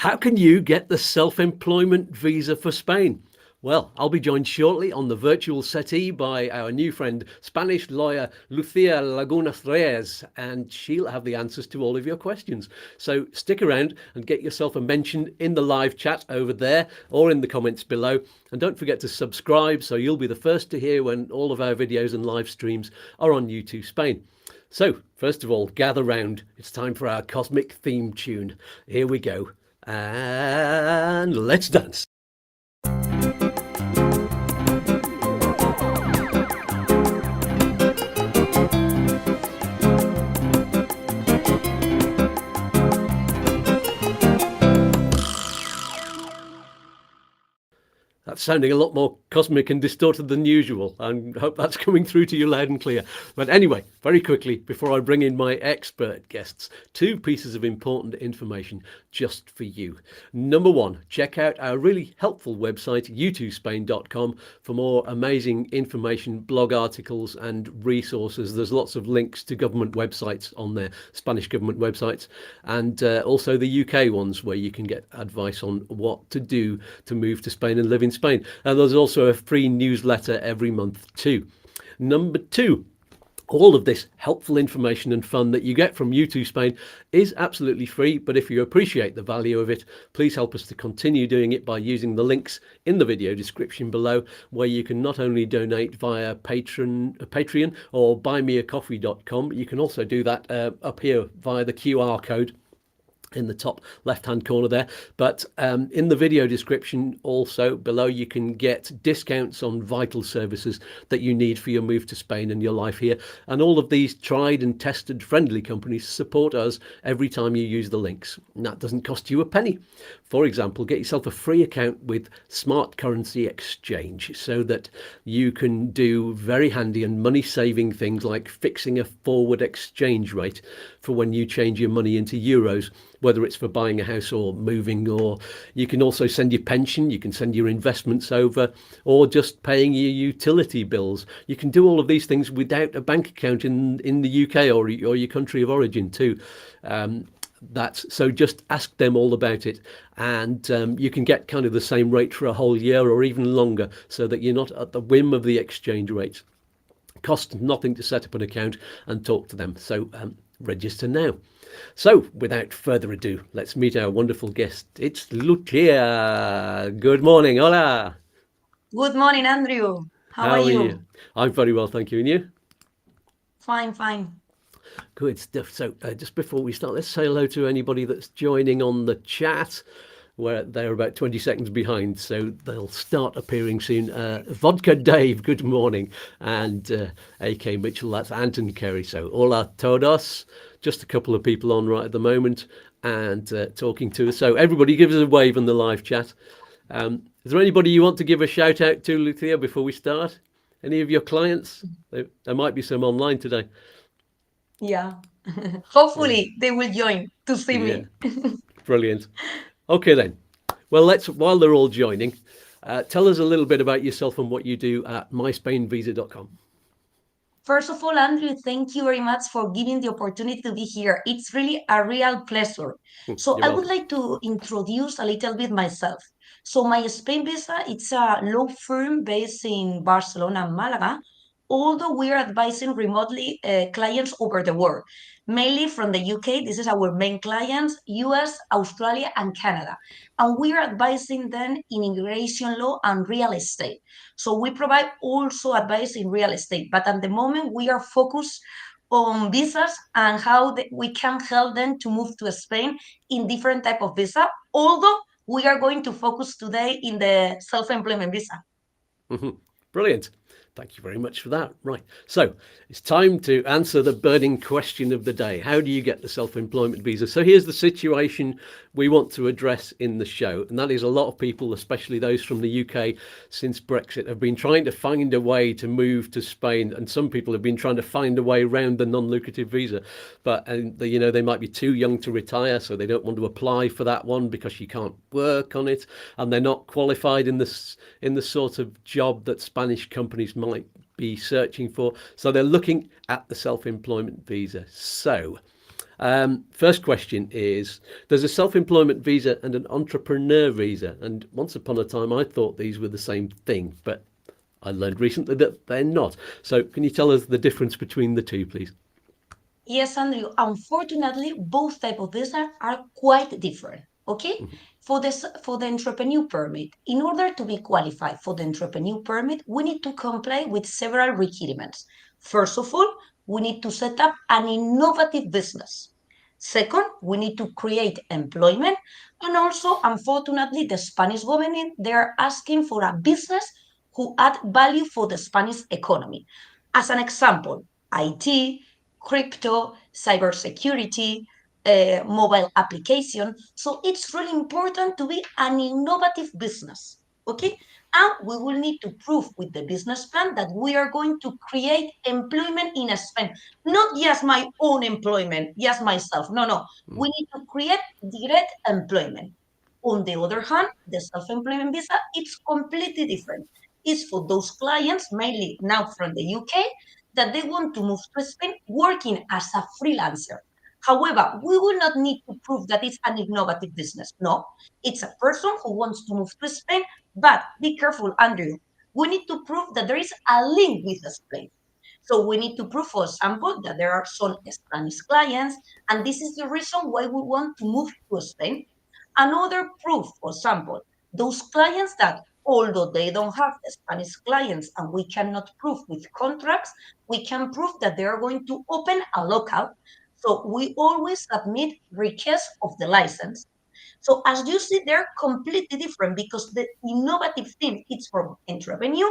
How can you get the self-employment visa for Spain? Well, I'll be joined shortly on the virtual settee by our new friend, Spanish lawyer Lucia Laguna Reyes, and she'll have the answers to all of your questions. So stick around and get yourself a mention in the live chat over there or in the comments below. And don't forget to subscribe so you'll be the first to hear when all of our videos and live streams are on YouTooSpain. So, first of all, gather round. It's time for our cosmic theme tune. Here we go. And let's dance. That's sounding a lot more cosmic and distorted than usual. I hope that's coming through to you loud and clear. But anyway, very quickly, before I bring in my expert guests, 2 pieces of important information just for you. Number 1, check out our really helpful website, YouTooSpain.com, for more amazing information, blog articles and resources. There's lots of links to government websites on there, Spanish government websites, and also the UK ones where you can get advice on what to do to move to Spain and live in Spain. And there's also a free newsletter every month too. Number 2, all of this helpful information and fun that you get from YouTooSpain is absolutely free, but if you appreciate the value of it, please help us to continue doing it by using the links in the video description below, where you can not only donate via Patreon or buymeacoffee.com, you can also do that up here via the QR code in the top left hand corner there. But in the video description also below, you can get discounts on vital services that you need for your move to Spain and your life here. And all of these tried and tested friendly companies support us every time you use the links, and that doesn't cost you a penny. For example, get yourself a free account with Smart Currency Exchange so that you can do very handy and money saving things like fixing a forward exchange rate for when you change your money into euros, whether it's for buying a house or moving, or you can also send your pension, you can send your investments over, or just paying your utility bills. You can do all of these things without a bank account in the UK or your country of origin too. So just ask them all about it, and you can get kind of the same rate for a whole year or even longer, so that you're not at the whim of the exchange rates. Costs nothing to set up an account and talk to them. So register now. So without further ado, let's meet our wonderful guest. It's Lucia. Good morning. Hola. Good morning, Andrew. How are you? I'm very well, thank you. And you? Fine. Good stuff. So just before we start, let's say hello to anybody that's joining on the chat, where they're about 20 seconds behind, so they'll start appearing soon. Vodka Dave, good morning. And AK Mitchell, that's Anton Kerry. So hola todos. Just a couple of people on right at the moment and talking to us. So everybody give us a wave in the live chat. Is there anybody you want to give a shout out to, Lucia, before we start? Any of your clients? There might be some online today. Yeah. Hopefully they will join to see me. Brilliant. Okay then. Well, while they're all joining, tell us a little bit about yourself and what you do at myspainvisa.com. First of all, Andrew, thank you very much for giving the opportunity to be here. It's really a real pleasure. So I would like to introduce a little bit myself. So my Spain Visa, it's a law firm based in Barcelona and Malaga, although we're advising remotely clients over the world, mainly from the UK. This is our main clients, US, Australia, and Canada. And we're advising them in immigration law and real estate. So we provide also advice in real estate, but at the moment we are focused on visas and how we can help them to move to Spain in different type of visa, although we are going to focus today in the self-employment visa. Brilliant. Thank you very much for that. Right. So it's time to answer the burning question of the day. How do you get the self-employment visa? So here's the situation we want to address in the show. And that is, a lot of people, especially those from the UK since Brexit, have been trying to find a way to move to Spain. And some people have been trying to find a way around the non-lucrative visa. But, they might be too young to retire, so they don't want to apply for that one because you can't work on it. And they're not qualified in the sort of job that Spanish companies might be searching for. So they're looking at the self-employment visa. So First question is, there's a self-employment visa and an entrepreneur visa. And once upon a time, I thought these were the same thing, but I learned recently that they're not. So can you tell us the difference between the two, please? Yes, Andrew. Unfortunately, both type of visa are quite different. Okay, for the entrepreneur permit, in order to be qualified for the entrepreneur permit, we need to comply with several requirements. First of all, we need to set up an innovative business. Second, we need to create employment, and also, unfortunately, the Spanish government they are asking for a business who add value for the Spanish economy. As an example, IT, crypto, cybersecurity, mobile application. So it's really important to be an innovative business. Okay. And we will need to prove with the business plan that we are going to create employment in Spain, not just my own employment, just myself. No, no. We need to create direct employment. On the other hand, the self-employment visa, it's completely different. It's for those clients, mainly now from the UK, that they want to move to Spain working as a freelancer. However, we will not need to prove that it's an innovative business. No, it's a person who wants to move to Spain, but be careful, Andrew. We need to prove that there is a link with Spain. So we need to prove, for example, that there are some Spanish clients, and this is the reason why we want to move to Spain. Another proof, for example, those clients that although they don't have Spanish clients and we cannot prove with contracts, we can prove that they are going to open a local. So we always submit request of the license. So as you see, they're completely different because the innovative thing is for entrepreneur,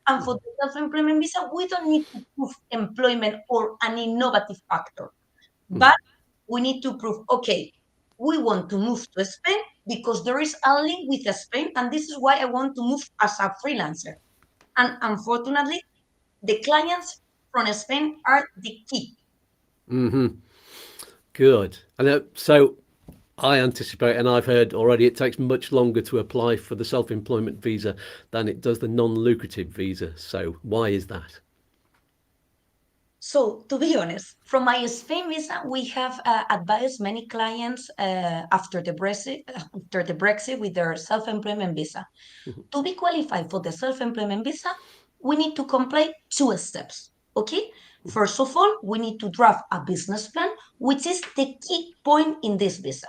and for the self-employment visa, we don't need to prove employment or an innovative factor. But we need to prove, okay, we want to move to Spain because there is a link with Spain, and this is why I want to move as a freelancer. And unfortunately, the clients from Spain are the key. Good. And so I anticipate, and I've heard already, it takes much longer to apply for the self-employment visa than it does the non-lucrative visa. So why is that? So to be honest, from my Spain visa, we have advised many clients after the Brexit with their self-employment visa. To be qualified for the self-employment visa, we need to complete two steps. Okay. First of all, we need to draft a business plan, which is the key point in this visa.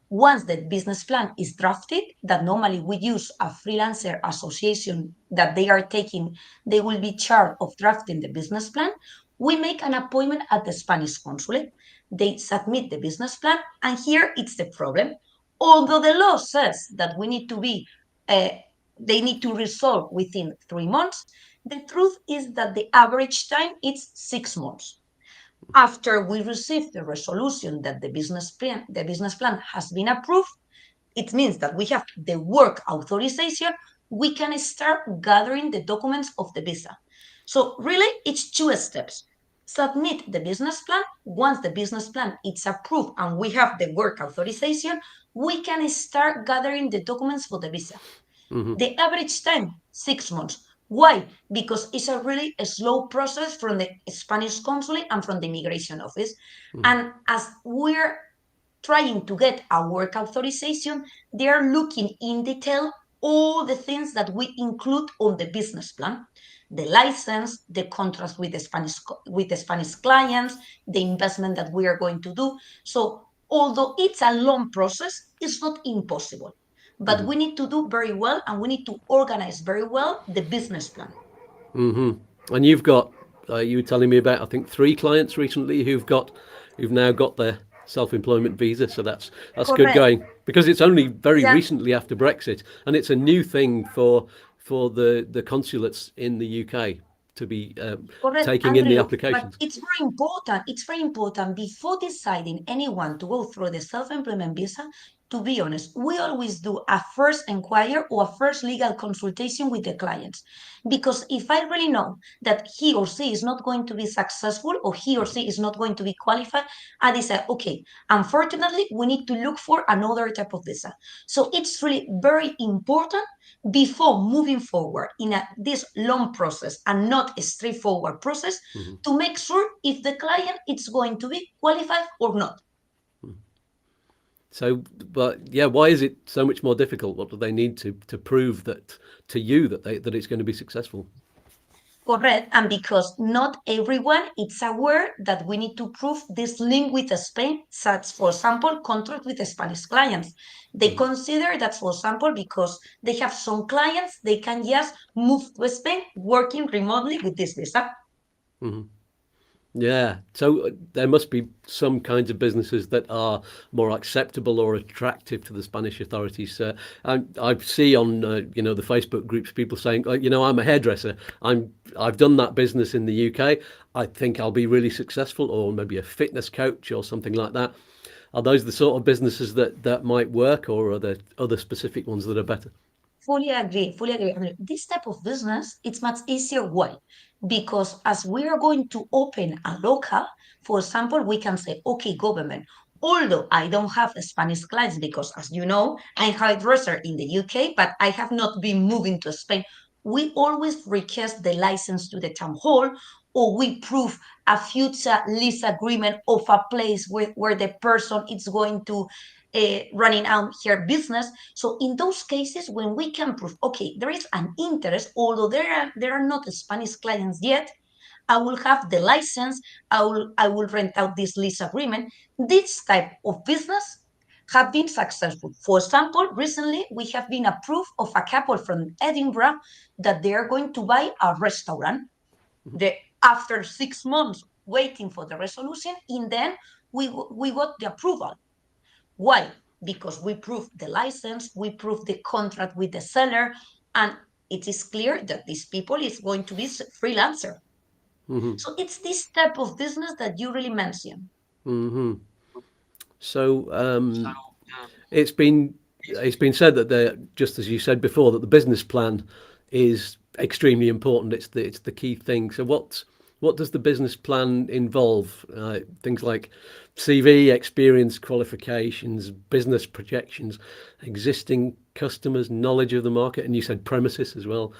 Once the business plan is drafted, that normally we use a freelancer association that they are taking, they will be charged of drafting the business plan. We make an appointment at the Spanish consulate. They submit the business plan, and here it's the problem. Although the law says that we need to be, they need to resolve within 3 months, the truth is that the average time is 6 months. After we receive the resolution that the business plan has been approved, it means that we have the work authorization, we can start gathering the documents of the visa. So really, it's two steps. Submit the business plan. Once the business plan is approved and we have the work authorization, we can start gathering the documents for the visa. The average time, 6 months. Why? Because it's a really slow process from the Spanish consulate and from the immigration office. And as we're trying to get a work authorization, they are looking in detail all the things that we include on the business plan: the license, the contracts with the Spanish clients, the investment that we are going to do. So although it's a long process, it's not impossible. But we need to do very well, and we need to organize very well the business plan. And you've got, you were telling me about, I think, 3 clients recently who've now got their self-employment visa. So that's good Correct. going, because it's only very Yeah, recently after Brexit, and it's a new thing for the consulates in the UK to be correct, taking in the Andrew. But applications. it's very important. It's very important before deciding anyone to go through the self-employment visa. To be honest, we always do a first inquiry or a first legal consultation with the clients. Because if I really know that he or she is not going to be successful or he or she is not going to be qualified, I decide, okay, unfortunately, we need to look for another type of visa. So it's really very important before moving forward in this long process and not a straightforward process to make sure if the client is going to be qualified or not. So, but yeah, why is it so much more difficult? What do they need to prove that to you that it's going to be successful? Correct. And because not everyone is aware that we need to prove this link with Spain, such, for example, contract with the Spanish clients. They consider that, for example, because they have some clients, they can just move to Spain working remotely with this visa. Yeah, so there must be some kinds of businesses that are more acceptable or attractive to the Spanish authorities. I see on the Facebook groups people saying, like, I'm a hairdresser. I've done that business in the UK. I think I'll be really successful, or maybe a fitness coach or something like that. Are those the sort of businesses that might work, or are there other specific ones that are better? Fully agree, fully agree. I mean, this type of business, it's much easier. Why? Because as we are going to open a local, for example, we can say, okay, government, although I don't have Spanish clients because, as you know, I'm hairdresser in the UK, but I have not been moving to Spain. We always request the license to the town hall, or we prove a future lease agreement of a place where the person is going to running out her business. So in those cases, when we can prove, okay, there is an interest, although there are not Spanish clients yet, I will have the license, I will rent out this lease agreement. This type of business have been successful. For example, recently we have been approved of a couple from Edinburgh that they are going to buy a restaurant. After 6 months waiting for the resolution, in then we got the approval. Why? Because we proved the license, we proved the contract with the seller, and it is clear that these people is going to be freelancer. So it's this type of business that you really mentioned. So it's been it's been said that just as you said before, that the business plan is extremely important. It's the key thing. So what does the business plan involve? Things like CV, experience, qualifications, business projections, existing customers, knowledge of the market, and you said premises as well.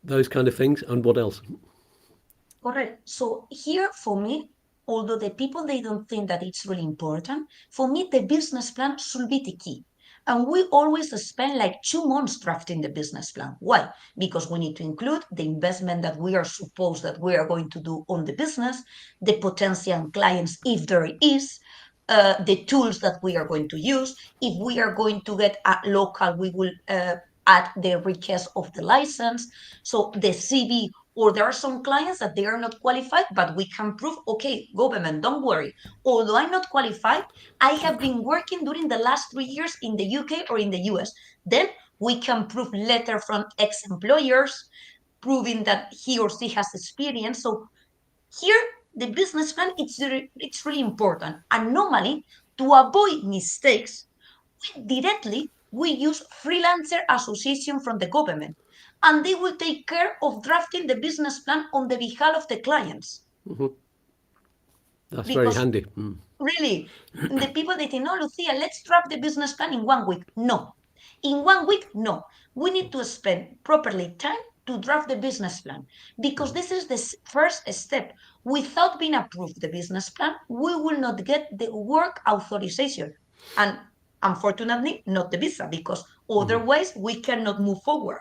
Those kind of things. And what else? Correct. So here for me, although the people they don't think that it's really important, for me the business plan should be the key. And we always spend like 2 months drafting the business plan. Why? Because we need to include the investment that we are supposed that we are going to do on the business, the potential clients if there is, the tools that we are going to use. If we are going to get a local, we will add the request of the license. So the CV, or there are some clients that they are not qualified, but we can prove, okay, government, don't worry. Although I'm not qualified, I have been working during the last 3 years in the UK or in the US. Then we can prove letter from ex-employers proving that he or she has experience. So here, the business plan, it's really important. And normally, to avoid mistakes, we use freelancer association from the government, and they will take care of drafting the business plan on the behalf of the clients. That's very Because handy. really, the people they think, no, Lucia, let's draft the business plan in 1 week. No, in 1 week, no. We need to spend properly time to draft the business plan, because this is the first step. Without being approved the business plan, we will not get the work authorization, and unfortunately not the visa, because otherwise we cannot move forward.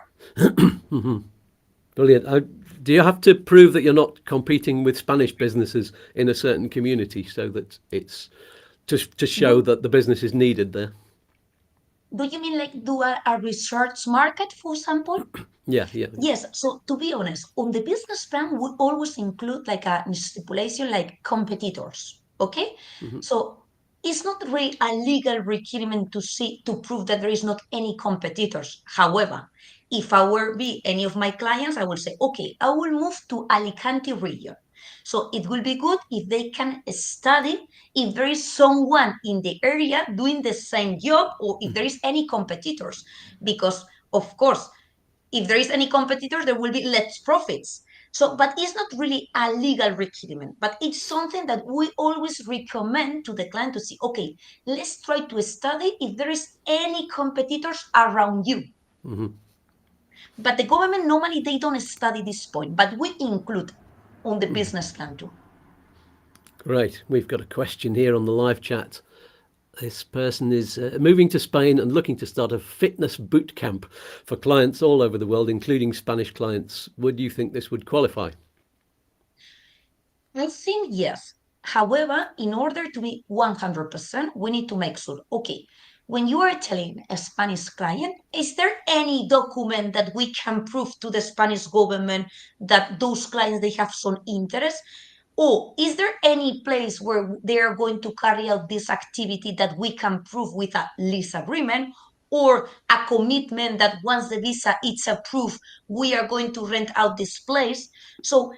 Brilliant. Do you have to prove that you're not competing with Spanish businesses in a certain community so that it's to show do, that the business is needed there? do you mean like do a research market, for example? Yeah, yeah. Yes, so to be honest, on the business plan, we always include like a stipulation like competitors. Okay, so it's not really a legal requirement to prove that there is not any competitors. However, if I were be any of my clients, I will say, okay, I will move to Alicante region. So it will be good if they can study if there is someone in the area doing the same job, or if there is any competitors, because of course if there is any competitors, there will be less profits. So, but it's not really a legal requirement, but it's something that we always recommend to the client to see, okay, let's try to study if there is any competitors around you. But the government, normally they don't study this point, but we include on the business plan too. Great. We've got a question here on the live chat. This person is moving to Spain and looking to start a fitness boot camp for clients all over the world, including Spanish clients. Would you think this would qualify? I think yes. However, in order to be 100%, we need to make sure, okay, when you are telling a Spanish client, is there any document that we can prove to the Spanish government that those clients, they have some interest? Or is there any place where they are going to carry out this activity that we can prove with a lease agreement or a commitment that once the visa is approved, we are going to rent out this place? So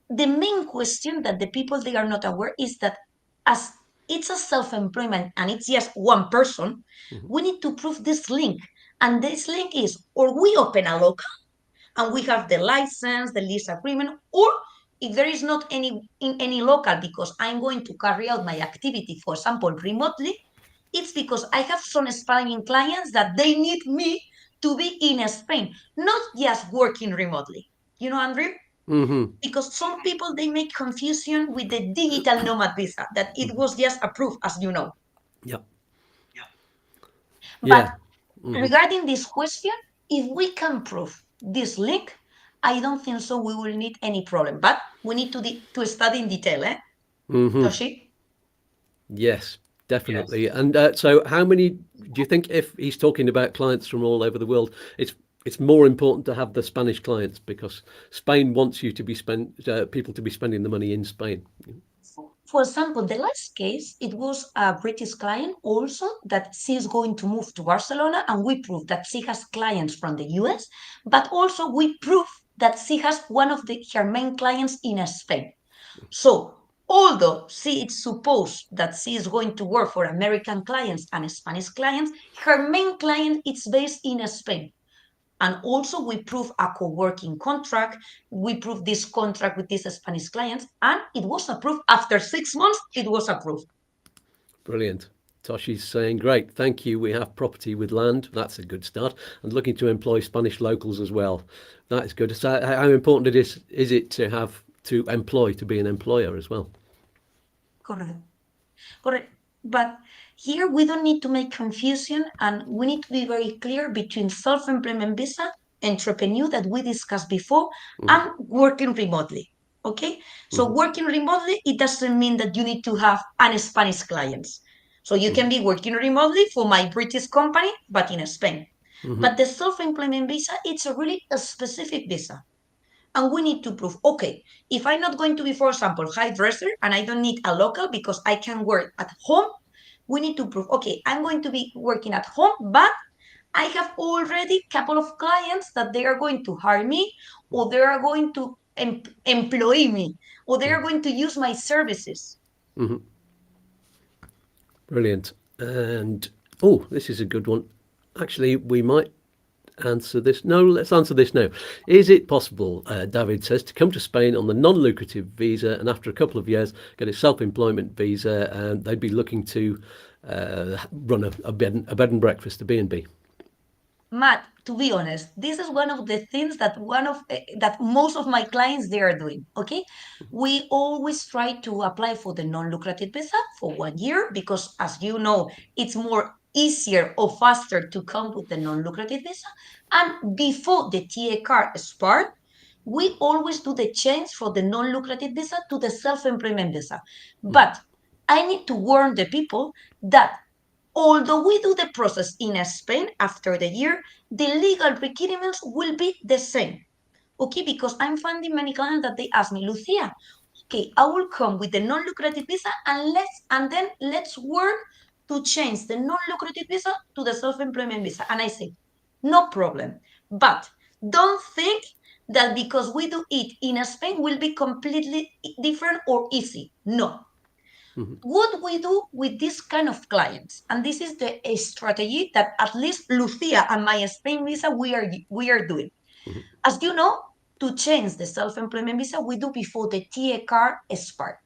the main question that the people they are not aware is that as it's a self-employment and it's just one person, we need to prove this link. And this link is, or we open a local and we have the license, the lease agreement, or if there is not any in any local because I'm going to carry out my activity, for example, remotely, it's because I have some Spanish clients that they need me to be in Spain, not just working remotely. You know, Andrew? Because some people they make confusion with the digital nomad visa that it was just approved, as you know. Yep. But Yeah. regarding this question, if we can prove this link, I don't think so we will need any problem. But we need to study in detail, Toshi? Yes, definitely. And so, how many do you think, if he's talking about clients from all over the world, it's more important to have the Spanish clients because Spain wants you to be people to be spending the money in Spain. For example, the last case, it was a British client also that she's going to move to Barcelona, and we proved that she has clients from the US, but also we prove that she has one of her main clients in Spain. So, although she is supposed that she is going to work for American clients and Spanish clients, her main client is based in Spain. And also we prove a co-working contract. We prove this contract with these Spanish clients, and it was approved. After 6 months, it was approved. Brilliant. Toshi's saying, great, thank you. We have property with land. That's a good start. And looking to employ Spanish locals as well. That is good. So how important is it to have to employ, to be an employer as well? Correct. Correct. But here we don't need to make confusion, and we need to be very clear between self-employment visa, entrepreneur that we discussed before, and working remotely. Okay? So working remotely, it doesn't mean that you need to have an Spanish clients. So you can be working remotely for my British company, but in Spain. But the self-employment visa, it's a really a specific visa. And we need to prove, okay, if I'm not going to be, for example, hairdresser and I don't need a local because I can work at home, we need to prove, okay, I'm going to be working at home, but I have already a couple of clients that they are going to hire me, or they are going to employ me, or they are going to use my services. Brilliant. And, oh, this is a good one. Actually, we might answer this. No, let's answer this now. Is it possible, David says, to come to Spain on the non-lucrative visa and after a couple of years get a self-employment visa, and they'd be looking to run a bed and breakfast, a B&B? Matt, to be honest, this is one of the things that that most of my clients they are doing. Okay, we always try to apply for the non-lucrative visa for 1 year because, as you know, it's more easier or faster to come with the non-lucrative visa. And before the TA card start, we always do the change for the non-lucrative visa to the self-employment visa. But I need to warn the people that although we do the process in Spain after the year, the legal requirements will be the same. Okay, because I'm finding many clients that they ask me, Lucia, okay, I will come with the non-lucrative visa and then let's work to change the non-lucrative visa to the self-employment visa. And I say, no problem. But don't think that because we do it in Spain will be completely different or easy. No, what we do with this kind of clients, and this is the strategy that at least Lucia and my Spain visa we are doing. As you know, to change the self-employment visa, we do before the TA card expires.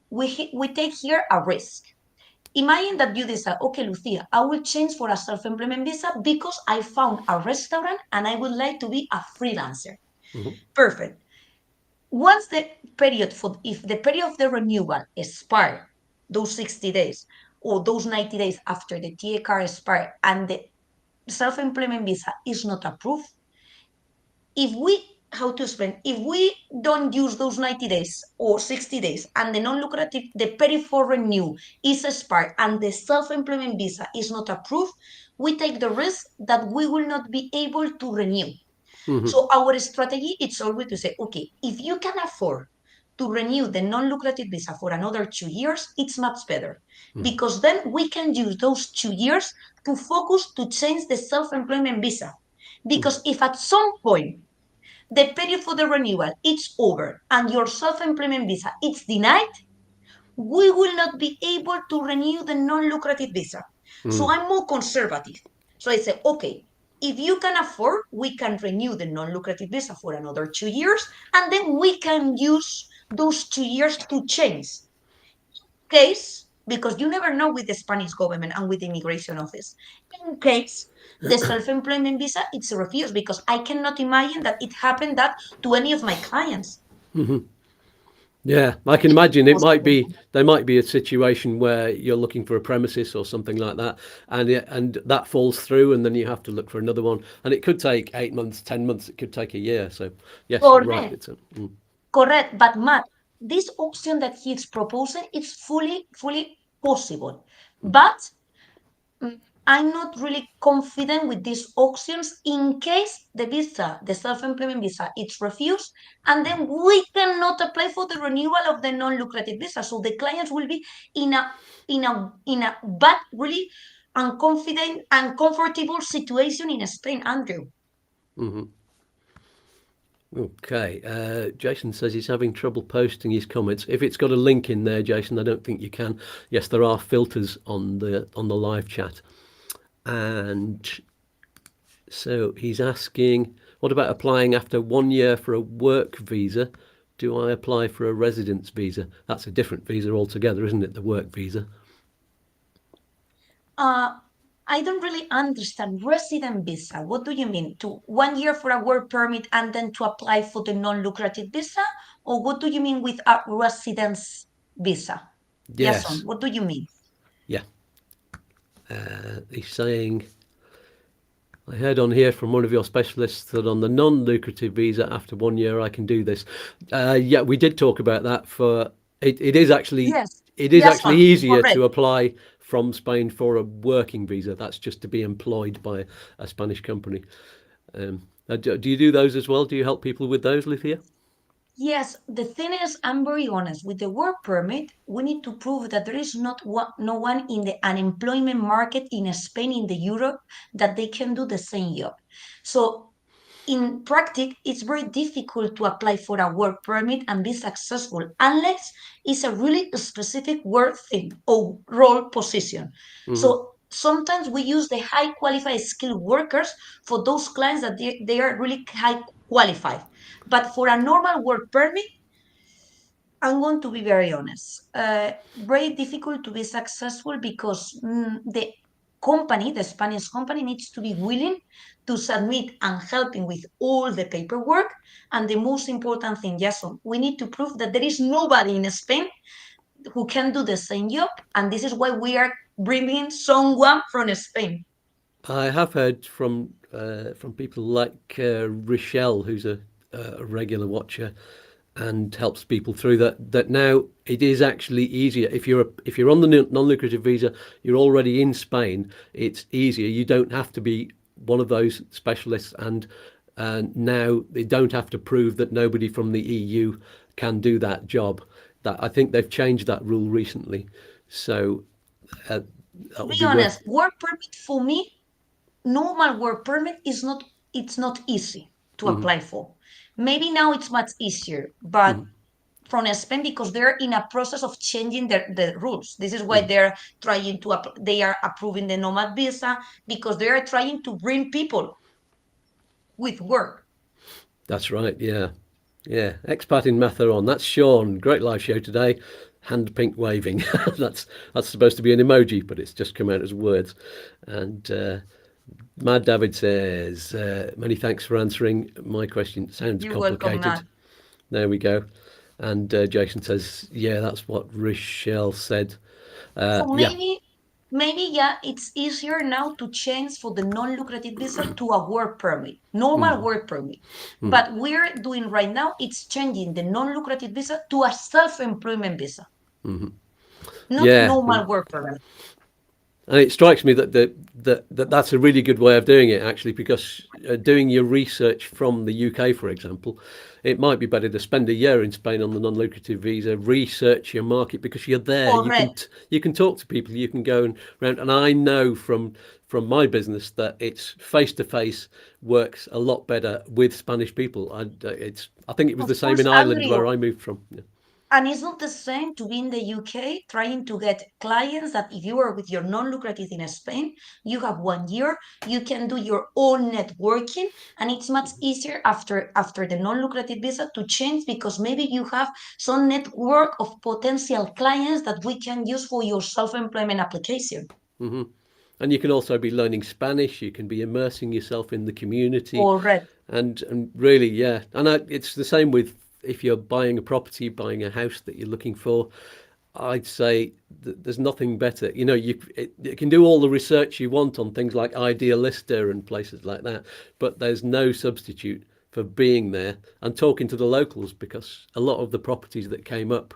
We take here a risk. Imagine that you decide, okay, Lucia, I will change for a self-employment visa because I found a restaurant and I would like to be a freelancer. Perfect. Once the period if the period of the renewal expire, those 60 days, or those 90 days after the TA card expires and the self-employment visa is not approved, if we, how to explain, if we don't use those 90 days or 60 days and the non-lucrative, the peri for renew is expired and the self-employment visa is not approved, we take the risk that we will not be able to renew. So our strategy is always to say, okay, if you can afford to renew the non-lucrative visa for another 2 years, it's much better because then we can use those 2 years to focus to change the self-employment visa. Because if at some point the period for the renewal is over and your self-employment visa is denied, we will not be able to renew the non-lucrative visa. So I'm more conservative. So I say, okay, if you can afford, we can renew the non-lucrative visa for another 2 years, and then we can use those 2 years to change. Case, because you never know with the Spanish government and with the immigration office. In case the self-employment visa it's refused, because I cannot imagine that it happened that to any of my clients. Yeah, I can imagine Possible. there might be a situation where you're looking for a premises or something like that, and that falls through, and then you have to look for another one, and it could take 8 months, 10 months, it could take a year. So yes, you're right. Correct. It's Correct. But Matt, this option that he's proposing is fully possible. But I'm not really confident with these options in case the visa, the self-employment visa, it's refused, and then we cannot apply for the renewal of the non-lucrative visa. So the clients will be in a bad, really unconfident, uncomfortable situation in Spain, Andrew. Okay. Jason says he's having trouble posting his comments. If it's got a link in there, Jason, I don't think you can. Yes, there are filters on the live chat. And so he's asking, what about applying after 1 year for a work visa? Do I apply for a residence visa? That's a different visa altogether, isn't it? The work visa. I don't really understand resident visa. What do you mean? To 1 year for a work permit and then to apply for the non-lucrative visa? Or what do you mean with a residence visa? Jason, Yes. what do you mean? Yeah. He's saying, I heard on here from one of your specialists that on the non-lucrative visa after 1 year I can do this. Yeah, we did talk about that. It is actually Yes, actually Jason, easier correct. to apply from Spain for a working visa. That's just to be employed by a Spanish company. Do you do those as well? Do you help people with those, Lithia? Yes, the thing is, I'm very honest. With the work permit, we need to prove that there is no one in the unemployment market in Spain, in the Europe, that they can do the same job. So in practice, it's very difficult to apply for a work permit and be successful unless it's a really specific work thing or role position. So sometimes we use the high qualified skilled workers for those clients that they are really high qualified. But for a normal work permit, I'm going to be very honest. Very difficult to be successful because the company, the Spanish company, needs to be willing to submit and helping with all the paperwork. And the most important thing, Jason, we need to prove that there is nobody in Spain who can do the same job. And this is why we are bringing someone from Spain. I have heard from people like Rochelle, who's a regular watcher and helps people through that now it is actually easier if you're on the non-lucrative visa, you're already in Spain, it's easier. You don't have to be one of those specialists, and now they don't have to prove that nobody from the EU can do that job. That I think they've changed that rule recently, so that To would be be worth. honest, work permit for me, normal work permit is not, it's not easy to apply for. Maybe now it's much easier, but from Spain, because they're in a process of changing the rules. This is why they're trying to they are approving the nomad visa, because they are trying to bring people with work. That's right, yeah. Yeah, expat in Matheron. That's Sean. Great live show today. Hand pink waving. that's supposed to be an emoji, but it's just come out as words. And Mad David says, many thanks for answering my question. Sounds You're welcome, complicated. Matt. There we go. And Jason says, yeah, that's what Rochelle said. So Yeah. maybe maybe, yeah, it's easier now to change for the non-lucrative visa to a work permit, normal work permit. But we're doing right now, it's changing the non-lucrative visa to a self-employment visa, not Yeah. normal work permit. And it strikes me that's a really good way of doing it, actually, because doing your research from the UK, for example, it might be better to spend a year in Spain on the non-lucrative visa, research your market because you're there. Correct. You can talk to people, you can go around, and I know from my business that it's face to face works a lot better with Spanish people. I think it was the Of same in course, Ireland Andrew. where I moved from. Yeah. And it's not the same to be in the UK trying to get clients that if you are with your non-lucrative in Spain, you have 1 year, you can do your own networking, and it's much easier after the non-lucrative visa to change because maybe you have some network of potential clients that we can use for your self-employment application. And you can also be learning Spanish. You can be immersing yourself in the community, Correct. and really, yeah. And it's the same with if you're buying a property, buying a house that you're looking for. I'd say that there's nothing better. You know, you can do all the research you want on things like Idealista and places like that, but there's no substitute for being there and talking to the locals, because a lot of the properties that came up,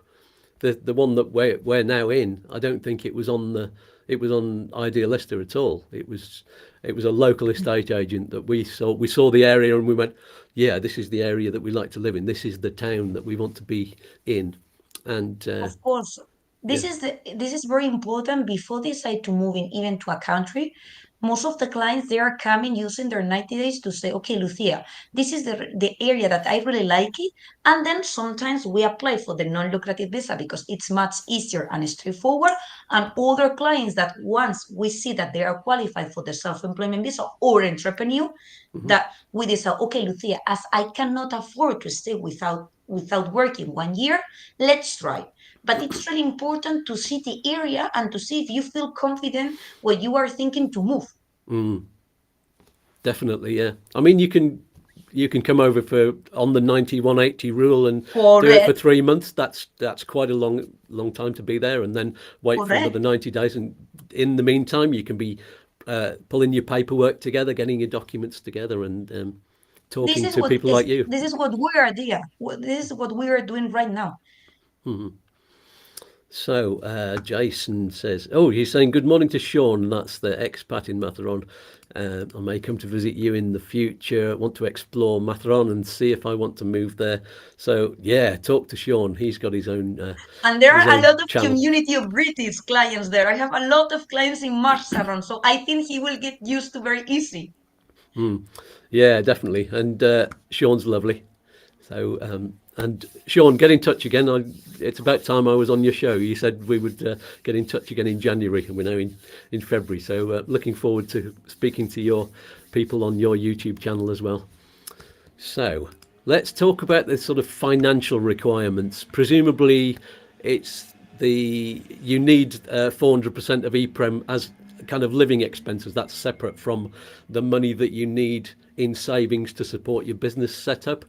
the one that we're now in, I don't think it was on Idealista at all. It was a local estate agent that we saw. We saw the area and we went, yeah, this is the area that we like to live in. This is the town that we want to be in. And Of course, yeah. this is very important before they decide to move in even to a country. Most of the clients they are coming using their 90 days to say, okay, Lucia, this is the area that I really like it. And then sometimes we apply for the non-lucrative visa because it's much easier and straightforward. And other clients that once we see that they are qualified for the self-employment visa or entrepreneur, that we decide, okay, Lucia, as I cannot afford to stay without working 1 year, let's try. But it's really important to see the area and to see if you feel confident when you are thinking to move. Definitely, yeah. I mean, you can come over for on the 90-180 rule and do it for Correct, 3 months. That's quite a long time to be there, and then wait for another correct. 90 days. And in the meantime, you can be pulling your paperwork together, getting your documents together, and This talking is to what people is like you. this is what we are doing. This is what we are doing right now. So Jason says, oh, he's saying good morning to Sean. That's the expat in Matheron. I may come to visit you in the future. Want to explore Matheron and see if I want to move there. So yeah, talk to Sean. He's got And there his are a own lot of channel. community of British clients there. I have a lot of clients in Marsaron, so I think he will get used to very easy. Yeah, definitely. And Sean's lovely. So and Sean, get in touch again. It's about time I was on your show. You said we would get in touch again in January, and we're now in February. So looking forward to speaking to your people on your YouTube channel as well. So let's talk about the sort of financial requirements. Presumably, it's you need 400% of EPREM as kind of living expenses. That's separate from the money that you need in savings to support your business setup.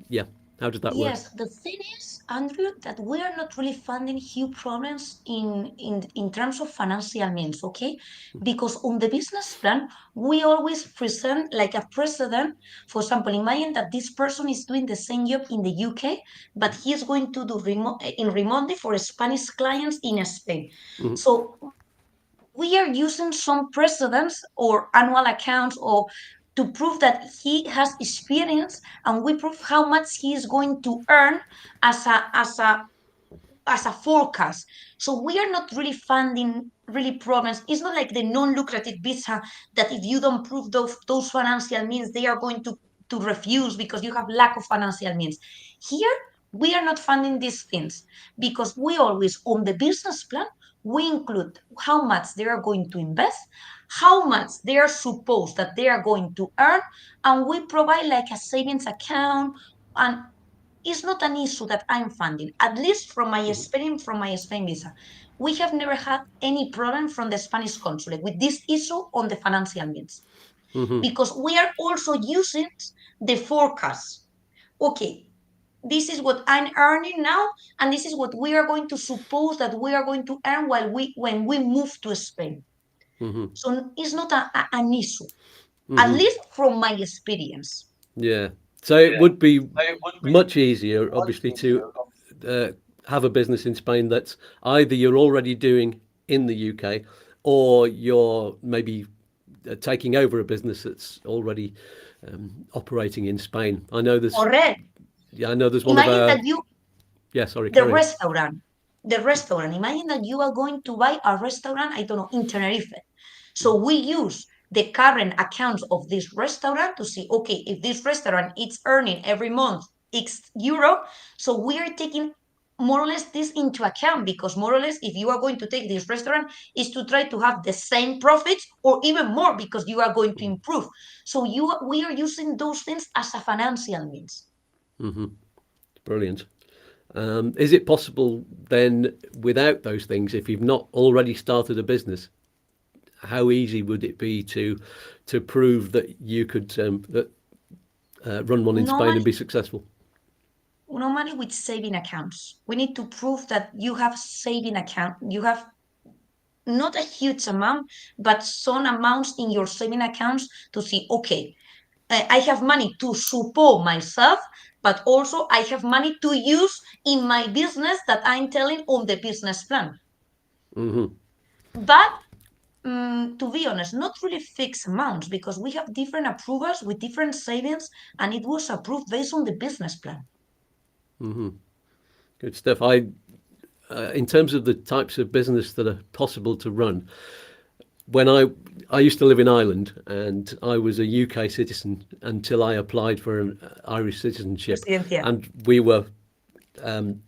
Yeah, how does that work? Yes, the thing is, Andrew, that we are not really funding huge problems in terms of financial means, okay? Because on the business plan, we always present like a precedent. For example, imagine that this person is doing the same job in the UK, but he is going to do remotely for Spanish clients in Spain. So we are using some precedents or annual accounts or to prove that he has experience, and we prove how much he is going to earn as a forecast. So we are not really funding really problems. It's not like the non-lucrative visa that if you don't prove those financial means, they are going to refuse because you have lack of financial means. Here, we are not funding these things because we always, on the business plan, we include how much they are going to invest, how much they are supposed that they are going to earn, and we provide like a savings account, and it's not an issue that I'm funding, at least from my experience from my Spain visa. We have never had any problem from the Spanish consulate with this issue on the financial means because we are also using the forecast. Okay, this is what I'm earning now, and this is what we are going to suppose that we are going to earn when we move to Spain. Mm-hmm. So it's not an issue, at Mm-hmm. least from my experience. Yeah. So it would be much easier, obviously, to uh, have a business in Spain that's either you're already doing in the UK, or you're maybe taking over a business that's already operating in Spain. I know there's, Correct. yeah, I know there's one of Imagine our, that you yeah, sorry, the carry on. restaurant, the restaurant. Imagine that you are going to buy a restaurant, I don't know, in Tenerife. So we use the current accounts of this restaurant to see, okay, if this restaurant is earning every month X euro, so we are taking more or less this into account, because more or less, if you are going to take this restaurant, is to try to have the same profits or even more, because you are going to improve. So we are using those things as a financial means. Mm-hmm. Brilliant. Is it possible then, without those things, if you've not already started a business, how easy would it be to prove that you could run one in Spain and Normally, be successful? normally with saving accounts, we need to prove that you have saving account. You have not a huge amount, but some amounts in your saving accounts to see, okay, I have money to support myself, but also I have money to use in my business that I'm telling on the business plan. Mm-hmm. But to be honest, not really fixed amounts, because we have different approvals with different savings, and it was approved based on the business plan. Mm-hmm. Good stuff. In terms of the types of business that are possible to run, when I used to live in Ireland, and I was a UK citizen until I applied for an Irish citizenship, Residencia. and we were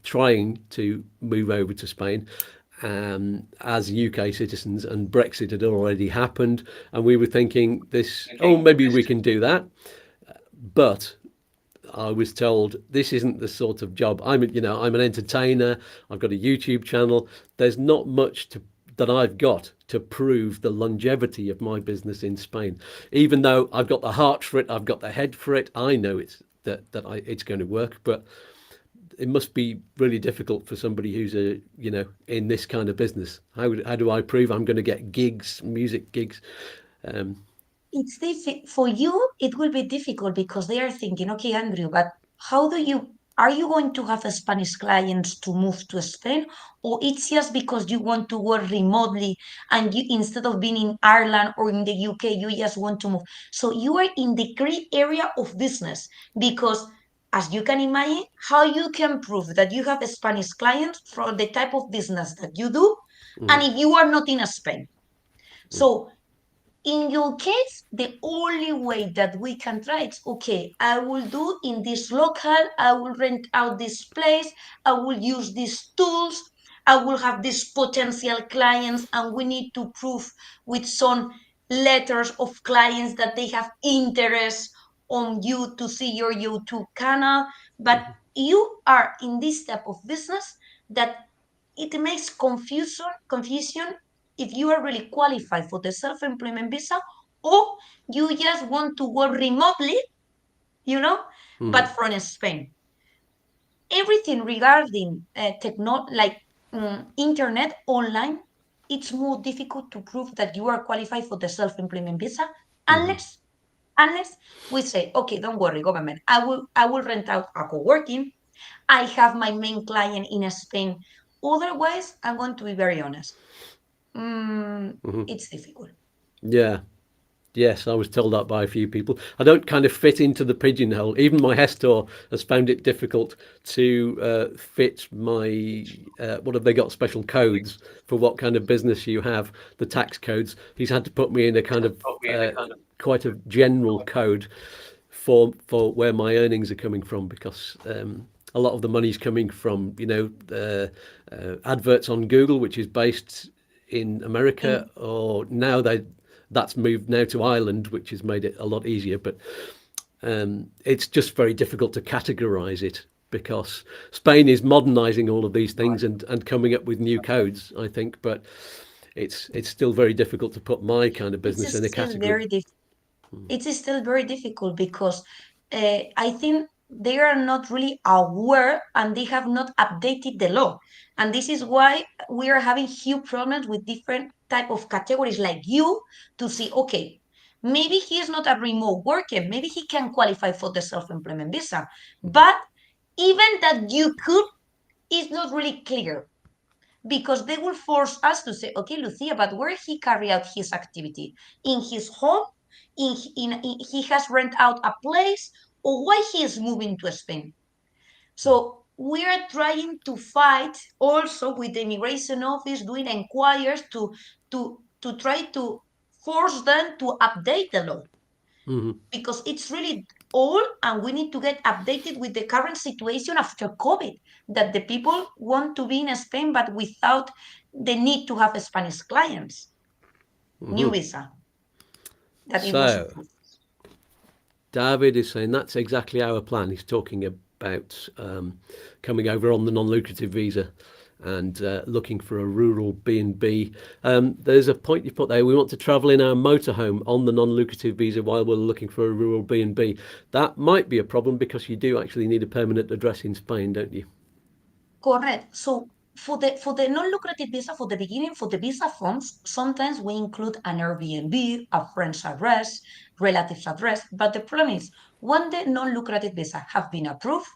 trying to move over to Spain as UK citizens, and Brexit had already happened, and we were thinking this, oh, maybe we can do that, but I was told this isn't the sort of job. I'm an entertainer. I've got a YouTube channel. There's not much that I've got to prove the longevity of my business in Spain. Even though I've got the heart for it, I've got the head for it. I know it's going to work, but it must be really difficult for somebody who's in this kind of business. How do I prove I'm going to get gigs, music gigs? Um, It's difficult for you. It will be difficult because they are thinking, okay, Andrew, but how do you are you going to have a Spanish clients to move to Spain, or it's just because you want to work remotely and you, instead of being in Ireland or in the UK, you just want to move? So you are in the gray area of business, because as you can imagine, how you can prove that you have a Spanish client for the type of business that you do, and mhm, if you are not in Spain. So in your case, the only way that we can try is, okay, I will do in this local, I will rent out this place, I will use these tools, I will have these potential clients, and we need to prove with some letters of clients that they have interest on you to see your YouTube channel. But you are in this type of business that it makes confusion if you are really qualified for the self-employment visa, or you just want to work remotely, you know, but mhm, from Spain. Everything regarding like internet online, it's more difficult to prove that you are qualified for the self-employment visa, mhm, unless unless we say, okay, don't worry, government, I will rent out a co-working. I have my main client in Spain. Otherwise, I'm going to be very honest. mhm. It's difficult. Yeah. Yes, I was told that by a few people. I don't kind of fit into the pigeonhole. Even my Hestor has found it difficult to fit my. What have they got? Special codes for what kind of business you have, the tax codes. He's had to put me in a kind of quite a general code for where my earnings are coming from, because a lot of the money's coming from adverts on Google, which is based in America, In or now that's moved now to Ireland, which has made it a lot easier. But it's just very difficult to categorize it, because Spain is modernizing all of these things and coming up with new codes, I think. But it's still very difficult to put my kind of business it's in a still category. very it is still very difficult because I think they are not really aware and they have not updated the law. And this is why we are having huge problems with different type of categories like you to see, okay, maybe he is not a remote worker, maybe he can qualify for the self-employment visa. But even that you could is not really clear, because they will force us to say, okay, Lucia, but where he carry out his activity? In his home? He has rent out a place? Or why he is moving to Spain? So we are trying to fight also with the immigration office, doing inquiries to try to force them to update the law. Because it's really old and we need to get updated with the current situation after COVID, that the people want to be in Spain but without the need to have Spanish clients. New visa that it was So approved. David is saying that's exactly our plan. He's talking about coming over on the non-lucrative visa and looking for a rural B&B. There's a point you put there. We want to travel in our motorhome on the non-lucrative visa while we're looking for a rural B&B. That might be a problem because you do actually need a permanent address in Spain, don't you? Correct. So for the non-lucrative visa, for the beginning, for the visa forms, sometimes we include an Airbnb, a friend's address, relative's address. But the problem is, when the non-lucrative visa have been approved,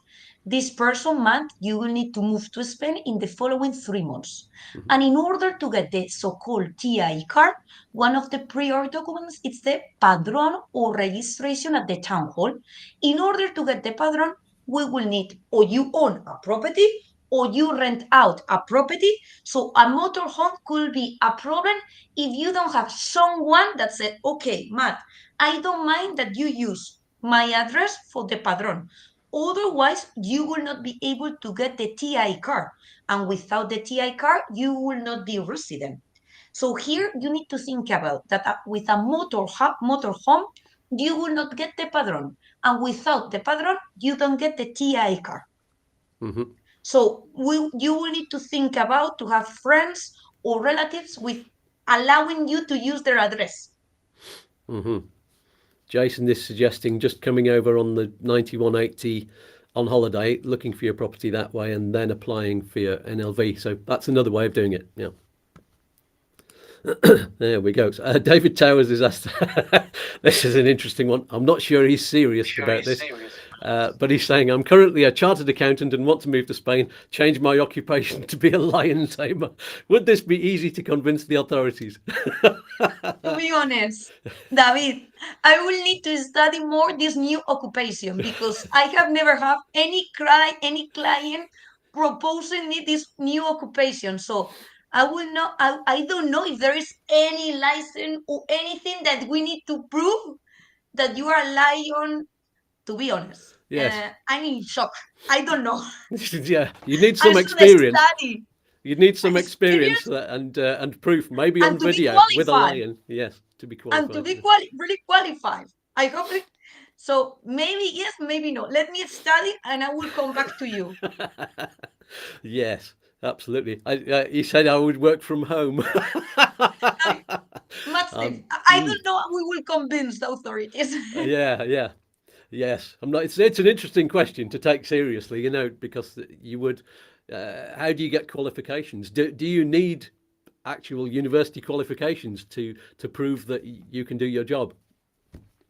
this person month you will need to move to Spain in the following 3 months. And in order to get the so-called TI card, one of the prior documents is the padrón or registration at the town hall. In order to get the padrón, we will need, or you own a property or you rent out a property. So a motorhome could be a problem if you don't have someone that said, okay, Matt, I don't mind that you use my address for the padrón. Otherwise, you will not be able to get the TI card. And without the TI card, you will not be resident. So here you need to think about that with a motorhome, you will not get the padrón. And without the padrón, you don't get the TI card. So you will need to think about to have friends or relatives with allowing you to use their address. Jason is suggesting just coming over on the 9180 on holiday, looking for your property that way, and then applying for your NLV. So that's another way of doing it. Yeah. There we go. David Towers is asked. This is an interesting one. I'm not sure he's serious about this. But he's saying, I'm currently a chartered accountant and want to move to Spain, change my occupation to be a lion tamer. Would this be easy to convince the authorities? To be honest, David, I will need to study more this new occupation because I have never had any client proposing me this new occupation. So I don't know if there is any license or anything that we need to prove that you are a lion, to be honest. Yes. I'm in shock. I don't know. Yeah, you need I some should experience. study. You'd need some experience Experience and proof, maybe on and to be video with a qualified. lion. Yes, to be And to qualified. be really qualified. I hope it. So maybe yes, maybe no. Let me study and I will come back to you. Yes, absolutely. You said I would work from home. Massive. I don't know. We will convince the authorities. Yeah. Yes, I'm not. It's an interesting question to take seriously, because you would. How do you get qualifications? Do you need actual university qualifications to prove that you can do your job?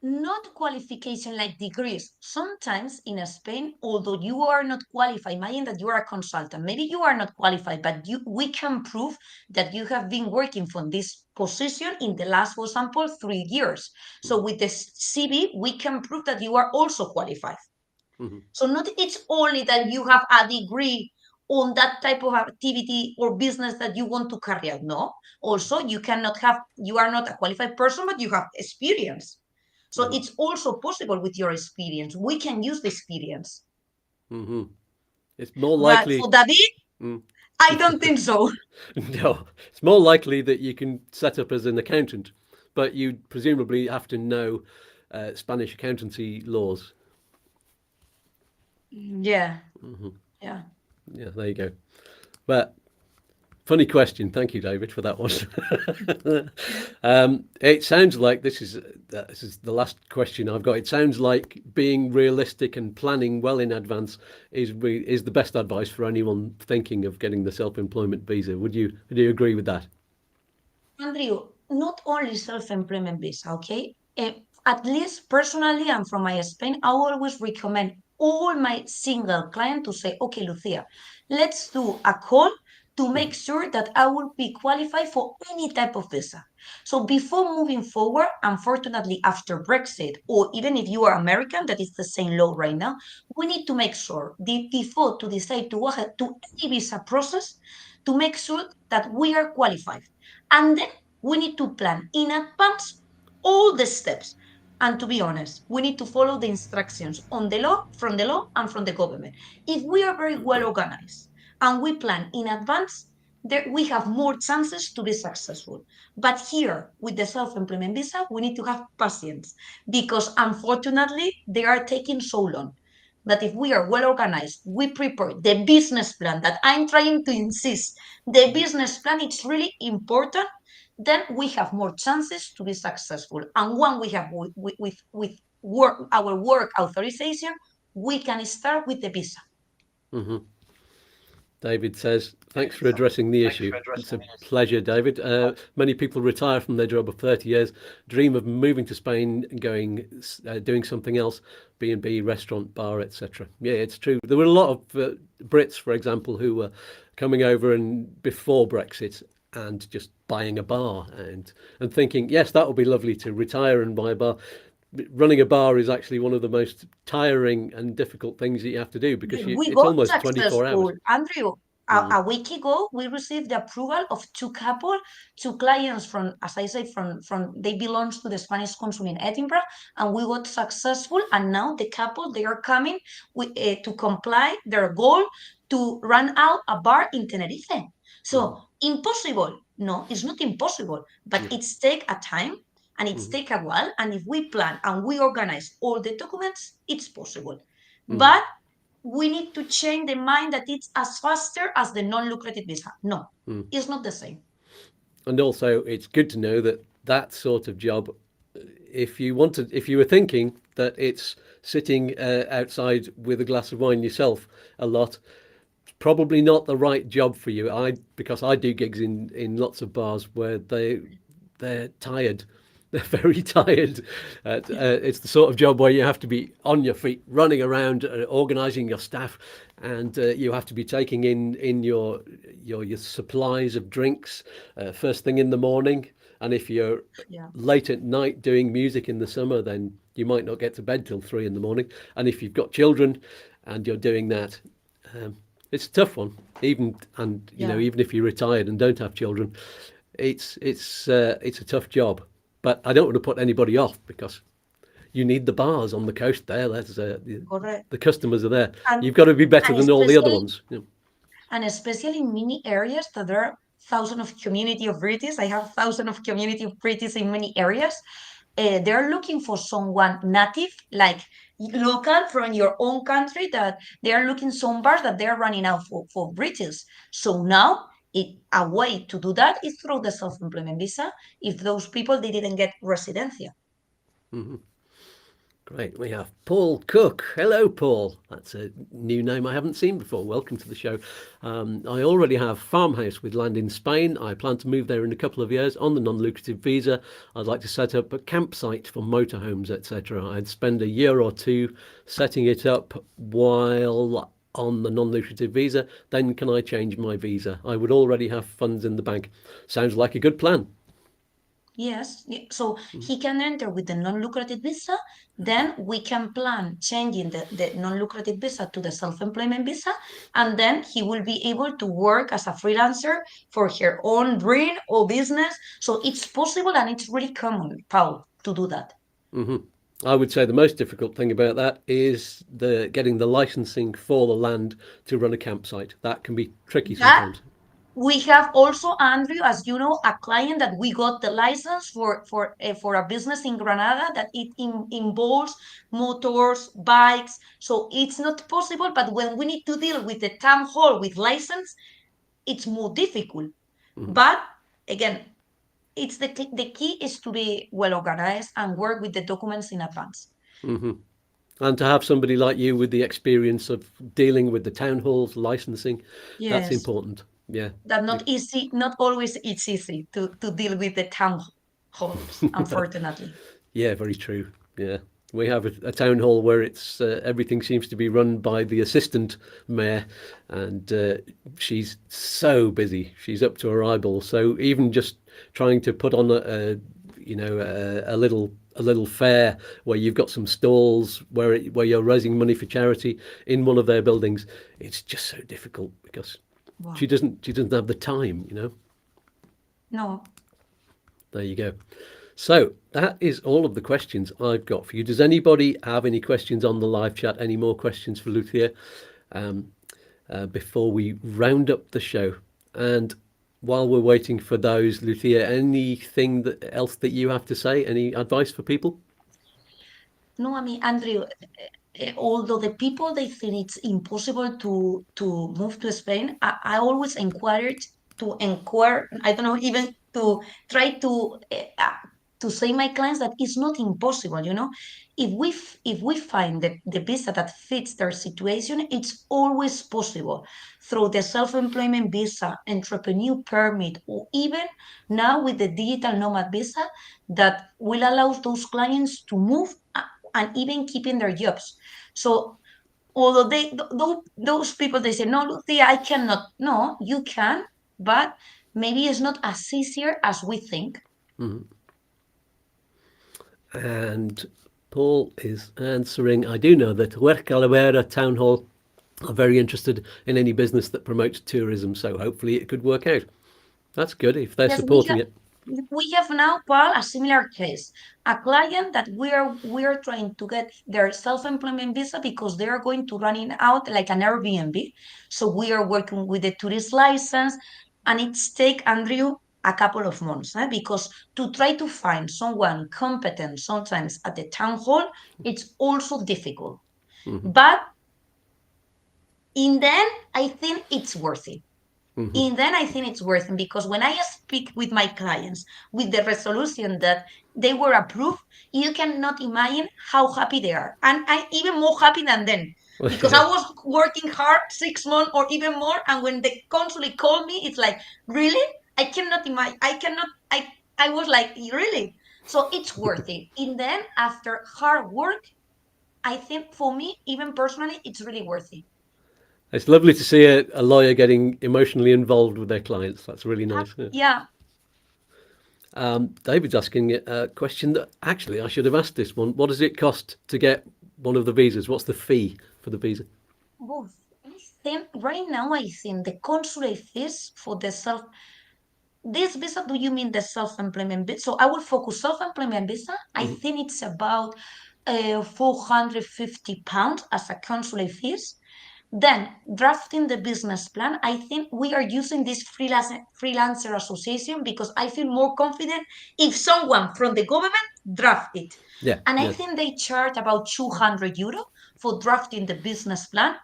Not qualification like degrees. Sometimes in Spain, although you are not qualified, imagine that you are a consultant. Maybe you are not qualified, but we can prove that you have been working from this position in the last, for example, 3 years. So with the CV, we can prove that you are also qualified. So not it's only that you have a degree on that type of activity or business that you want to carry out. No, also you are not a qualified person, but you have experience. So it's also possible with your experience. We can use the experience. It's more But likely. for David, I don't think so. No, it's more likely that you can set up as an accountant, but you presumably have to know Spanish accountancy laws. Yeah. Yeah. Yeah, there you go. But Funny question. Thank you, David, for that one. It sounds like this is the last question I've got. It sounds like being realistic and planning well in advance is the best advice for anyone thinking of getting the self-employment visa. Would you agree with that? Andrew, not only self-employment visa, okay? At least personally and from my Spain, I always recommend all my single client to say, okay, Lucia, let's do a call to make sure that I will be qualified for any type of visa. So before moving forward, unfortunately, after Brexit, or even if you are American, that is the same law right now, we need to make sure before to decide to go ahead to any visa process, to make sure that we are qualified. And then we need to plan in advance all the steps. And to be honest, we need to follow the instructions on the law, from the law and from the government. If we are very well organized and we plan in advance, there we have more chances to be successful. But here, with the self-employment visa, we need to have patience because unfortunately, they are taking so long that if we are well organized, we prepare the business plan that I'm trying to insist. The business plan is really important. Then we have more chances to be successful. And when we have with work our work authorization, we can start with the visa. Hmm. David says, thanks for addressing the issue. It's a pleasure, David. Many people retire from their job of 30 years, dream of moving to Spain and doing something else, B&B, restaurant, bar, etc. Yeah, it's true. There were a lot of Brits, for example, who were coming over and before Brexit and just buying a bar and thinking, yes, that would be lovely to retire and buy a bar. Running a bar is actually one of the most tiring and difficult things that you have to do because We it's got almost 24 hours. successful, Andrew. Mm. A week ago, we received the approval of two clients from, as I said, from they belong to the Spanish consul in Edinburgh, and we got successful. And now the couple they are coming with, to comply their goal to run out a bar in Tenerife. So impossible? No, it's not impossible, but it's take a time and it's take a while. And if we plan and we organize all the documents, it's possible. But we need to change the mind that it's as faster as the non-lucrative visa. No, it's not the same. And also, it's good to know that that sort of job, if you were thinking that it's sitting outside with a glass of wine yourself a lot, probably not the right job for you. Because I do gigs in lots of bars where they're tired. They're very tired. It's the sort of job where you have to be on your feet, running around, organising your staff, and you have to be taking in your supplies of drinks first thing in the morning. And if you're late at night doing music in the summer, then you might not get to bed till 3 in the morning. And if you've got children and you're doing that, it's a tough one. Even if you're retired and don't have children, it's a tough job. But I don't want to put anybody off because you need the bars on the coast there. That's the customers are there. You've got to be better than all the other ones. Yeah. And especially in many areas that there are thousands of community of British. I have thousands of community of British in many areas. They're looking for someone native, like local from your own country, that they are looking some bars that they're running out for British. So now a way to do that is through the self-employment visa if those people they didn't get residencia. Great. We have Paul Cook. Hello, Paul. That's a new name I haven't seen before. Welcome to the show. I already have farmhouse with land in Spain. I plan to move there in a couple of years on the non-lucrative visa. I'd like to set up a campsite for motorhomes, etc. I'd spend a year or two setting it up while on the non-lucrative visa. Then can I change my visa? I would already have funds in the bank. Sounds like a good plan. Yes, so he can enter with the non-lucrative visa, then we can plan changing the non-lucrative visa to the self-employment visa, and then he will be able to work as a freelancer for her own dream or business. So it's possible and it's really common, Paul, to do that. I would say the most difficult thing about that is getting the licensing for the land to run a campsite. That can be tricky sometimes. We have also, Andrew, as you know, a client that we got the license for a business in Granada that it involves motors, bikes. So it's not possible, but when we need to deal with the town hall with license, it's more difficult. But again, it's the key is to be well organized and work with the documents in advance. And to have somebody like you with the experience of dealing with the town halls, licensing, that's Yes, important. Yeah. that not easy, not always it's easy to deal with the town halls, unfortunately. Yeah, very true. Yeah. We have a town hall where it's everything seems to be run by the assistant mayor, and she's so busy. She's up to her eyeballs. So even just trying to put on a little fair where you've got some stalls where you're raising money for charity in one of their buildings, it's just so difficult because Wow. she doesn't have the time. No. There you go. So that is all of the questions I've got for you. Does anybody have any questions on the live chat? Any more questions for Lucia before we round up the show? And while we're waiting for those, Lucia, anything else that you have to say? Any advice for people? No, I mean, Andrew, although the people they think it's impossible to move to Spain, I always encourage to inquire. I don't know, even to try to say my clients that it's not impossible. If we find the visa that fits their situation, it's always possible through the self-employment visa, entrepreneur permit, or even now with the digital nomad visa that will allow those clients to move and even keeping their jobs. So although those people they say, no, Lucia, I cannot. No, you can, but maybe it's not as easier as we think. And Paul is answering, I do know that Huerca Calavera Town Hall are very interested in any business that promotes tourism, so hopefully it could work out. That's good if they're Yes, supporting it. we have now, Paul, a similar case. A client that we're trying to get their self-employment visa because they are going to run it out like an Airbnb. So we are working with the tourist license, and it's take Andrew a couple of months, because to try to find someone competent sometimes at the town hall, it's also difficult. But in the end, I think it's worth it. And then I think it's worth it because when I speak with my clients with the resolution that they were approved, you cannot imagine how happy they are. And I'm even more happy than them because I was working hard 6 months or even more. And when the consulate called me, it's like, really? I cannot imagine. I was like, really? So it's worth it. And then after hard work, I think for me, even personally, it's really worth it. It's lovely to see a lawyer getting emotionally involved with their clients. That's really nice. Yeah. Yeah. David's asking a question that actually I should have asked this one. What does it cost to get one of the visas? What's the fee for the visa? Both. I think right now, I think the consulate fees for the this visa, do you mean the self-employment visa? So I will focus self-employment visa. I think it's about £450 as a consulate fees. Then drafting the business plan, I think we are using this freelancer association because I feel more confident if someone from the government draft it. Yeah. And I Yeah. think they charge about €200 for drafting the business plan.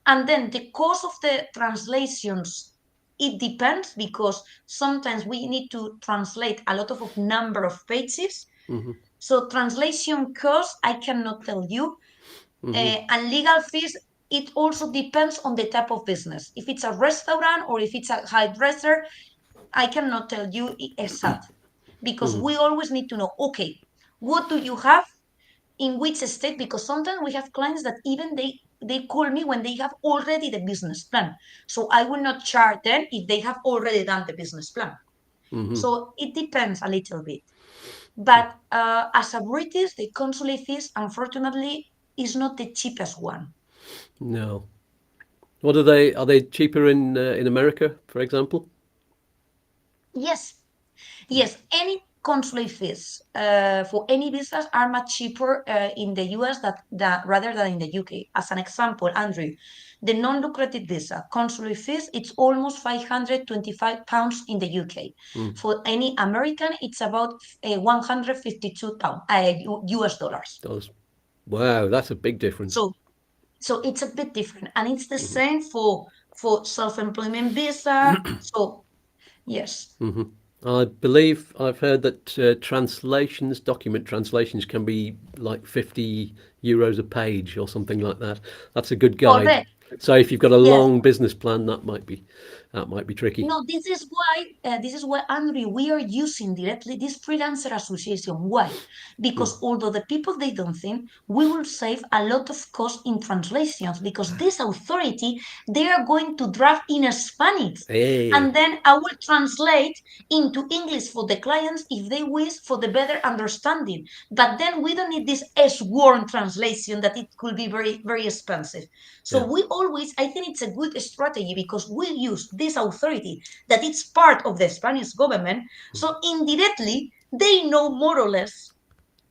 And then the cost of the translations, it depends because sometimes we need to translate a lot of number of pages. So translation cost, I cannot tell you. And legal fees, it also depends on the type of business. If it's a restaurant or if it's a hairdresser, I cannot tell you exact because we always need to know, okay, what do you have in which state? Because sometimes we have clients that even they call me when they have already the business plan. So I will not charge them if they have already done the business plan. So it depends a little bit. But as a British, the consulate fees, unfortunately, is not the cheapest one. No. What are they? Are they cheaper in America, for example? Yes, yes. Any consulate fees for any visas are much cheaper in the US rather than in the UK. As an example, Andrew, the non-lucrative visa consulate fees, it's almost £525 in the UK. For any American, it's about £152 US dollars. Dollars. Wow, that's a big difference. So it's a bit different, and it's the same for self-employment visa. So Yes. I believe I've heard that document translations can be like 50 euros a page or something like that. That's a good guide. Correct. So if you've got a Yes. long business plan, that might be tricky. No, this is why, Andrew, we are using directly this freelancer association. Why? Because although the people they don't think, we will save a lot of cost in translations because this authority they are going to draft in Spanish, Hey, and then I will translate into English for the clients if they wish for the better understanding. But then we don't need this S-word translation that it could be very very expensive. yeah. So we always, I think it's a good strategy because we use this authority that it's part of the Spanish government. So indirectly, they know more or less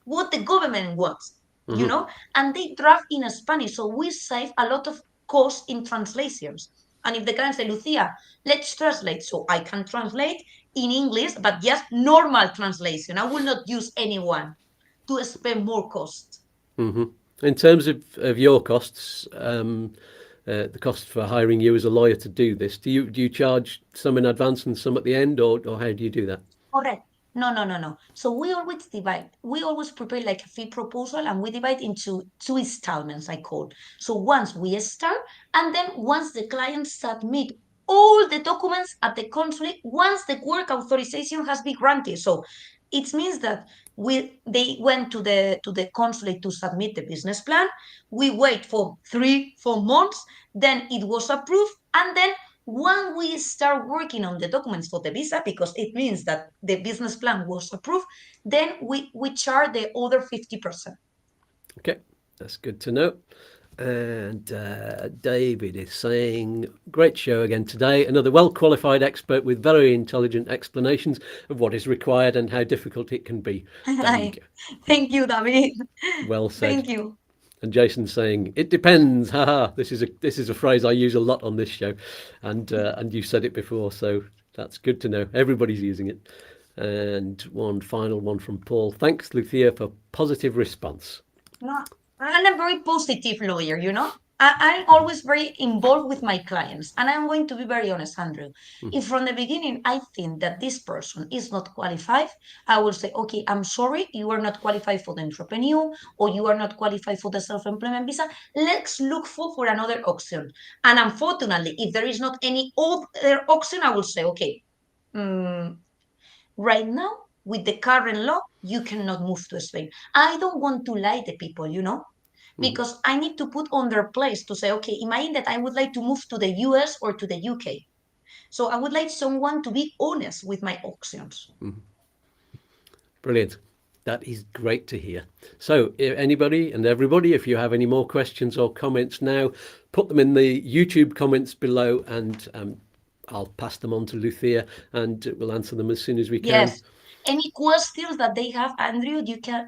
what the government wants, you Hmm. know, and they draft in Spanish. So we save a lot of cost in translations. And if the client say, Lucia, let's translate. So I can translate in English, but just normal translation. I will not use anyone to spend more cost. In terms of your costs, the cost for hiring you as a lawyer to do this, do you charge some in advance and some at the end, or how do you do that? Correct. No, no, no, no. So we always divide. We always prepare like a fee proposal and we divide into two installments, I call. So once we start, and then once the client submit all the documents at the consulate, once the work authorization has been granted. So it means that they went to the consulate to submit the business plan. We wait for 3 4 months, then it was approved, and then when we start working on the documents for the visa, because it means that the business plan was approved, then we charge the other 50%. Okay, that's good to know. And David is saying, great show again today. Another well qualified expert with very intelligent explanations of what is required and how difficult it can be. There you go. Thank you, David. Well said. Thank you. And Jason's saying, it depends. Haha. This is a phrase I use a lot on this show. And you said it before, so that's good to know. Everybody's using it. And one final one from Paul. Thanks, Lucia, for positive response. No, I'm a very positive lawyer, you know. I'm always very involved with my clients. And I'm going to be very honest, Andrew. If from the beginning I think that this person is not qualified, I will say, okay, I'm sorry, you are not qualified for the entrepreneur or you are not qualified for the self-employment visa. Let's look for another option. And unfortunately, if there is not any other option, I will say, okay, mm, right now, with the current law, you cannot move to Spain. I don't want to lie to people, you know, because I need to put on their place to say, okay, imagine that I would like to move to the US or to the UK. So I would like someone to be honest with my options. Brilliant. That is great to hear. So, anybody and everybody, if you have any more questions or comments now, put them in the YouTube comments below, and I'll pass them on to Lucia, and we'll answer them as soon as we can. Yes. Any questions that they have, Andrew, you can,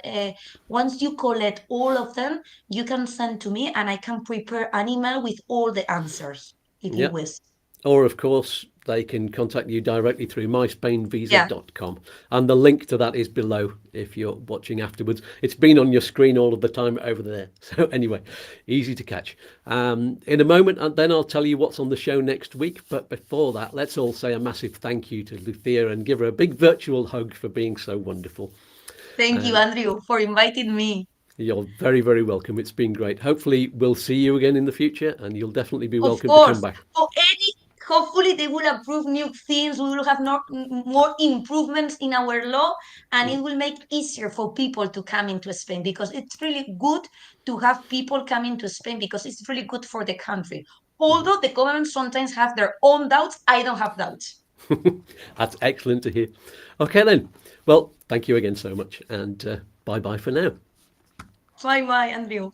once you collect all of them, you can send to me and I can prepare an email with all the answers if you Yeah. wish. Or, of course, they can contact you directly through Yeah. myspainvisa.com. And the link to that is below if you're watching afterwards. It's been on your screen all of the time over there. So, anyway, easy to catch. In a moment, and then I'll tell you what's on the show next week. But before that, let's all say a massive thank you to Lucia and give her a big virtual hug for being so wonderful. Thank you, Andrew, for inviting me. You're very, very welcome. It's been great. Hopefully, we'll see you again in the future, and you'll definitely be Of welcome to come course. back. Hopefully they will approve new things. We will have more improvements in our law, and it will make it easier for people to come into Spain because it's really good to have people come into Spain because it's really good for the country. Although the government sometimes have their own doubts, I don't have doubts. That's excellent to hear. Okay, then. Well, thank you again so much, and bye bye for now. Bye bye, Andrew.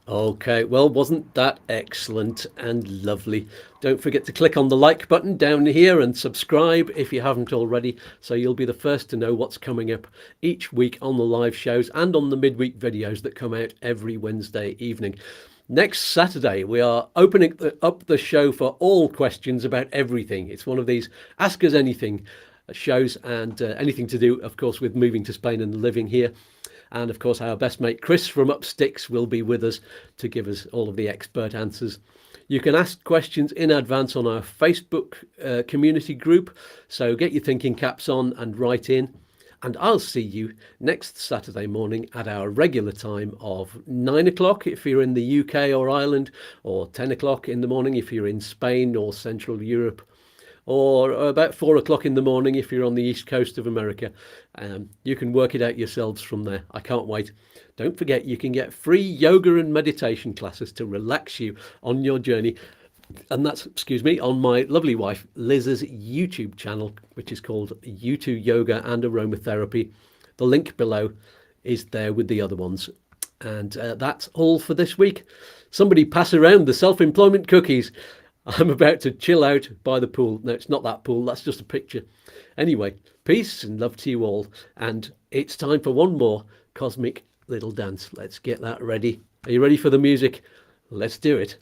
Okay, well, wasn't that excellent and lovely? Don't forget to click on the like button down here and subscribe if you haven't already, so you'll be the first to know what's coming up each week on the live shows and on the midweek videos that come out every Wednesday evening. Next Saturday, we are opening up the show for all questions about everything. It's one of these Ask Us Anything shows, and anything to do, of course, with moving to Spain and living here. And of course, our best mate Chris from Upsticks will be with us to give us all of the expert answers. You can ask questions in advance on our Facebook community group. So get your thinking caps on and write in. And I'll see you next Saturday morning at our regular time of 9 o'clock if you're in the UK or Ireland, or 10 o'clock in the morning if you're in Spain or Central Europe, or about 4 o'clock in the morning if you're on the east coast of America. You can work it out yourselves from there. I can't wait. Don't forget, you can get free yoga and meditation classes to relax you on your journey. And that's, on my lovely wife Liz's YouTube channel, which is called YouTube Yoga and Aromatherapy. The link below is there with the other ones. And that's all for this week. Somebody pass around the self-employment cookies. I'm about to chill out by the pool. No, it's not that pool. That's just a picture. Anyway, peace and love to you all. And it's time for one more cosmic little dance. Let's get that ready. Are you ready for the music? Let's do it.